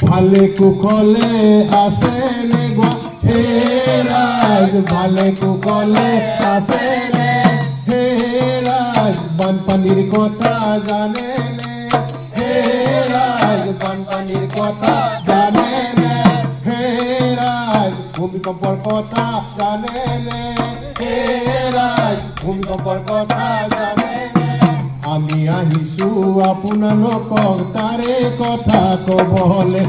ভালে কুশলে আছে নে হে ৰাজ ভালে কুশলে আছে নে হে ৰাজ বানপানীৰ কথা জানে নে হে ৰাজ বানপানীৰ কথা জানে নে হে ৰাজ ভূমিকম্পৰ কথা জানে নে হে ৰাজ ভূমিকম্পৰ কথা জানে নে আমি আহিছো আপোনালোকক তাৰে কথা কবলে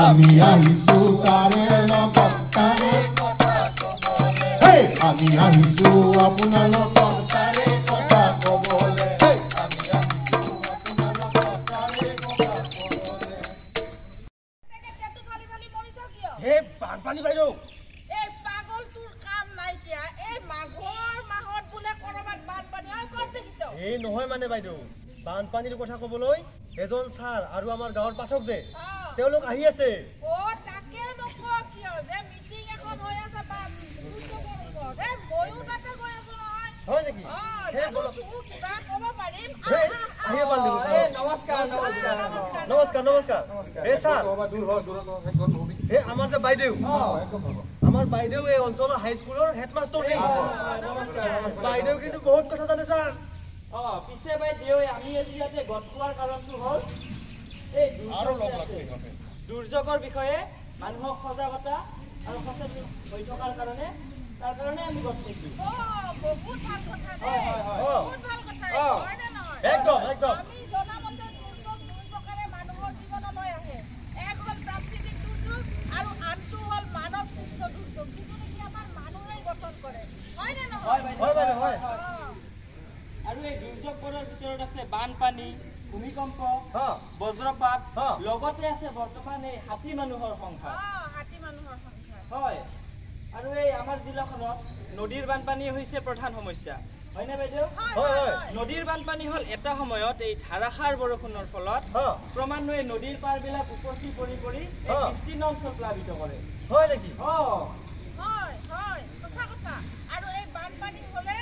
আমি আহিছো তাৰে লগত তাৰে কথা কবলে আমি আহিছো আপোনালোকক তাৰে কথা কবলে আমি আহিছো আপোনালোকক তাৰে কথা কবলে তেটো ফালি ফালি মৰিছ কিয় হে বানপানী বাইদেউ এই পাগল তোৰ কাম নাই কিয়া এই মাঘৰ মাহত বুলে কৰবাত বানপানী হয় ক'ত দেখিছ এই নহয় মানে বাইদেউ বানপানীৰ কথা কবলৈ এজন ছাৰ আৰু আমাৰ গাঁৱৰ পাঠক যে তেওঁলোক আহি আছে ও তাকে নকও কিয় যে মিটিং এখন হৈ আছে বা দুজনৰ ওপৰত এই ময়ো তাতে গৈ আছো নহয় হয় নেকি হে বলো তুই কিবা কব পাৰিম আহিয়ে পাৰলি নমস্কাৰ নমস্কাৰ নমস্কাৰ এ ছাৰ এ আমাৰ যে বাইদেউ আমাৰ বাইদেউ এই অঞ্চলৰ হাই স্কুলৰ হেডমাষ্টাৰ নেই বাইদেউ কিন্তু বহুত কথা জানে ছাৰ পিছে বাইদেউ আমি আজি ইয়াতে গছ পোৱাৰ কাৰণটো হ'ল এই দুৰ্যোগৰ বিষয়ে মানুহক সজাগতা আৰু সচেতন হৈ থকাৰ কাৰণে তাৰ কাৰণে আমি গছ লৈছো বহুত ভাল কথা দেই বহুত ভাল কথা হয় না নহয় একদম একদম আমি জনামতে দুৰ্যোগ দুই প্ৰকাৰে মানুহৰ জীৱনলৈ আহে এক হ'ল প্ৰাকৃতিক দুৰ্যোগ আৰু আনটো হ'ল মানৱ সৃষ্ট দুৰ্যোগ যিটো নেকি আমাৰ মানুহেই গঠন কৰে হয় না নহয় হয় বাইদেউ হয় আৰু এই দুৰ্যোগবোৰৰ ভিতৰত আছে বানপানী ভূমিকম্প বজ্ৰপাত লগতে আছে বৰ্তমান এই হাতী মানুহৰ সংখ্যা হয় আৰু এই আমাৰ জিলাখনত নদীৰ বানপানী হৈছে প্ৰধান সমস্যা হয়নে বাইদেউ নদীৰ বানপানী হ'ল এটা সময়ত এই ধাৰাসাৰ বৰষুণৰ ফলত ক্ৰমান্বয়ে নদীৰ পাৰবিলাক উপচি পৰি বিস্তীৰ্ণ অঞ্চল প্লাবিত কৰে হয় নেকি হয় হয় সঁচা কথা আৰু এই বানপানী হ'লে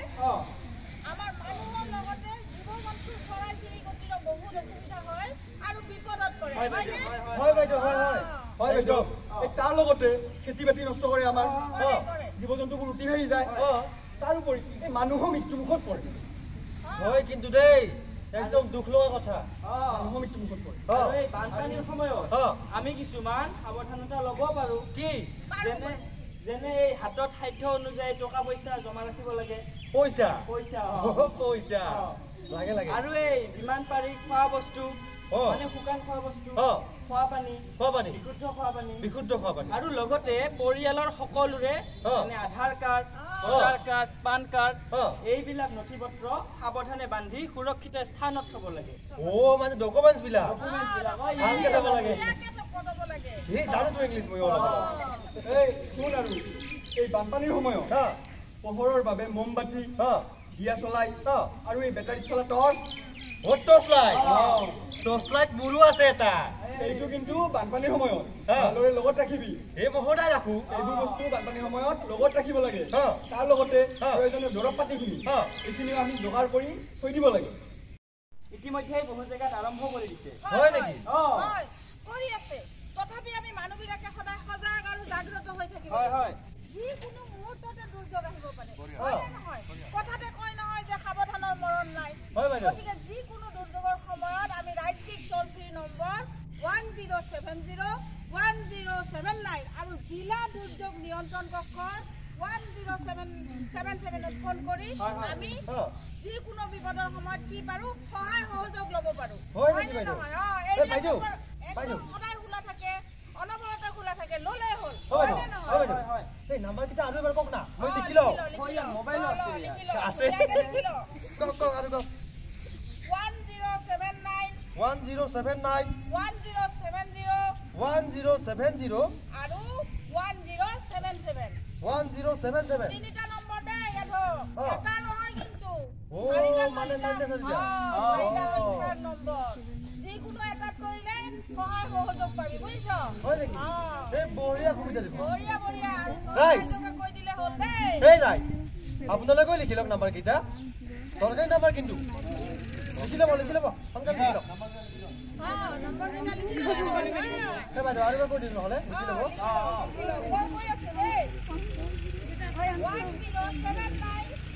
আমাৰ মানুহৰ লগতে জীৱ-জন্তু চৰাই-চিৰিকটিৰ বহুত অসুবিধা হয় আৰু বিপদত পৰে হয় বাইদেউ হয় বাইদেউ এই তাৰ লগতে খেতি-বাতি নষ্ট কৰে আমাৰ জীৱ-জন্তুবোৰ উটি ভাহি যায় তাৰোপৰি এই মানুহৰ মৃত্যুমুখত পৰে হয় কিন্তু দেই একদম দুখ লগা কথা মানুহৰ মৃত্যুমুখত পৰে এই বানপানীৰ সময়ত আমি কিছুমান সাৱধানতা ল'ব পাৰো কি যেনে এই হাতত সাধ্য অনুযায়ী টকা পইচা জমা ৰাখিব লাগে পইচা আৰু এই যিমান পাৰি খোৱা বস্তু মানে শুকান খোৱা বস্তু খোৱা পানী বিশুদ্ধ খোৱা পানী আৰু লগতে পৰিয়ালৰ সকলোৰে মানে Aadhaar card voter card PAN card এইবিলাক নথি পত্ৰ সাৱধানে বান্ধি সুৰক্ষিত স্থানত থব লাগে মানে ডকুমেন্টছ বিলাক ভালকে থব লাগে জানো ইংলিছ মই অলপ এই শুন আৰু এই বানপানীৰ সময়ত পোহৰৰ বাবে মমবাতি দিয়া চলাই আৰু এই বেটাৰীত চলা টৰ্চ লাইট মোৰো আছে এটা এইটো কিন্তু বানপানীৰ সময়ত ভালদৰে লগত ৰাখিবি এই মই সদায় ৰাখো এইবোৰ বস্তু বানপানীৰ সময়ত লগত ৰাখিব লাগে তাৰ লগতে প্ৰয়োজনীয় দৰৱ পাতিখিনি এইখিনিও আমি যোগাৰ কৰি থৈ দিব লাগে ইতিমধ্যে বহু জেগাত আৰম্ভ কৰি দিছে হয় নেকি কৰি আছে তথাপি আমি মানুহবিলাকে সদায় সজাগ আৰু জাগ্ৰত হৈ থাকিব হয় যিকোনো মুহূৰ্ততে দুৰ্যোগ আহিব পাৰে হয় নহয় কথাতে কয় নহয় যে সাৱধানৰ মৰণ নাই গতিকে যিকোনো দুৰ্যোগৰ সময়ত আমি ৰাজ্যিক টোল ফ্ৰী নম্বৰ 10701079 আৰু জিলা দুৰ্যোগ নিয়ন্ত্ৰণ কক্ষৰ 1077 ফোন কৰি আমি যিকোনো বিপদৰ সময়ত কি পাৰো সহায় সহযোগ ল'ব পাৰো হয় নে নহয় এইবিলাক একদম সদায় খোলা থাকে অনবৰতে খোলা থাকে ললে হ'ল হয় নে নহয় এই নাম্বাৰ কিটা আৰু এবাৰ কক না মই লিখি লও মোবাইল আছে কক আৰু কক 1079 1070 আৰু 1077 তিনিটা নম্বৰ দে ইয়াতো এটা নহয় কিন্তু চাৰিটা নম্বৰ যিকোনো এটাত কৰিলে সহায় সহযোগ পাবি বুজিছ হয় নেকি এই বঢ়িয়া সুবিধা দিব বঢ়িয়া আৰু সহযোগে কৈ দিলে হ'ল দেই এই ৰাইজ আপোনালোকে লিখি লওক নাম্বাৰ কিটা দৰকাৰী নাম্বাৰ কিন্তু লিখি ল'ব সোনকালে লিখি লওক নম্বৰ কিটা লিখি ল'ব বাইদেউ আৰু এবাৰ কৈ দিম নহ'লে কৈ আছো দেই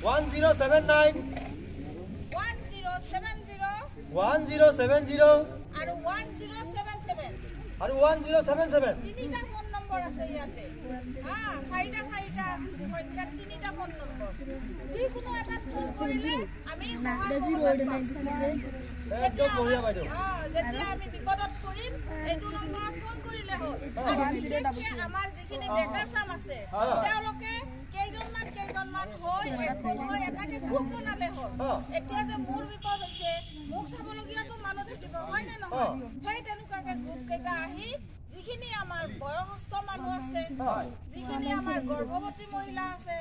1079 1070 আৰু 1077 আৰু 1077 তিনিটা ফোন নম্বৰ আছে ইয়াতে চাৰিটা সংখ্যা তিনিটা ফোন নম্বৰ যিকোনো এটা ফোন কৰিলে আমি যেতিয়া আমি বিপদত পৰিম এইটো নম্বৰত ফোন কৰিলে হ'ল আৰু বিশেষকৈ আমাৰ যিখিনি ডেকা চাম আছে তেওঁলোকে কেইজনমান হৈ একগোট হৈ এটাকে গ্ৰুপ বনালে হ'ল এতিয়া যে মোৰ বিপদ হৈছে মোক চাবলগীয়াটো মানুহ থাকিব হয়নে নহয় সেই তেনেকুৱাকে গ্ৰুপ কেইটা আহি যিখিনি আমাৰ বয়সস্থ মানুহ আছে যিখিনি আমাৰ গৰ্ভৱতী মহিলা আছে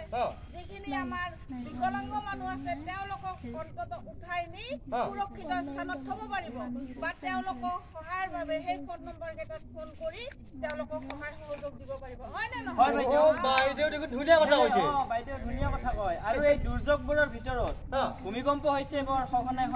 যিখিনি আমাৰ বিকলাংগ মানুহ আছে তেওঁলোকক অন্তত উঠাই নি সুৰক্ষিত স্থানত থব পাৰিব বা তেওঁলোকক সহায়ৰ বাবে সেই ফোন নম্বৰ কেইটাত ফোন কৰি তেওঁলোকক সহায় সহযোগ দিব পাৰিব হয়নে নহয় বাইদেউ দেখোন ধুনীয়া কথা কৈছে বাইদেউ ধুনীয়া কথা কয় আৰু এই দুৰ্যোগবোৰৰ ভিতৰত ভূমিকম্প হৈছে বৰ সঘনাই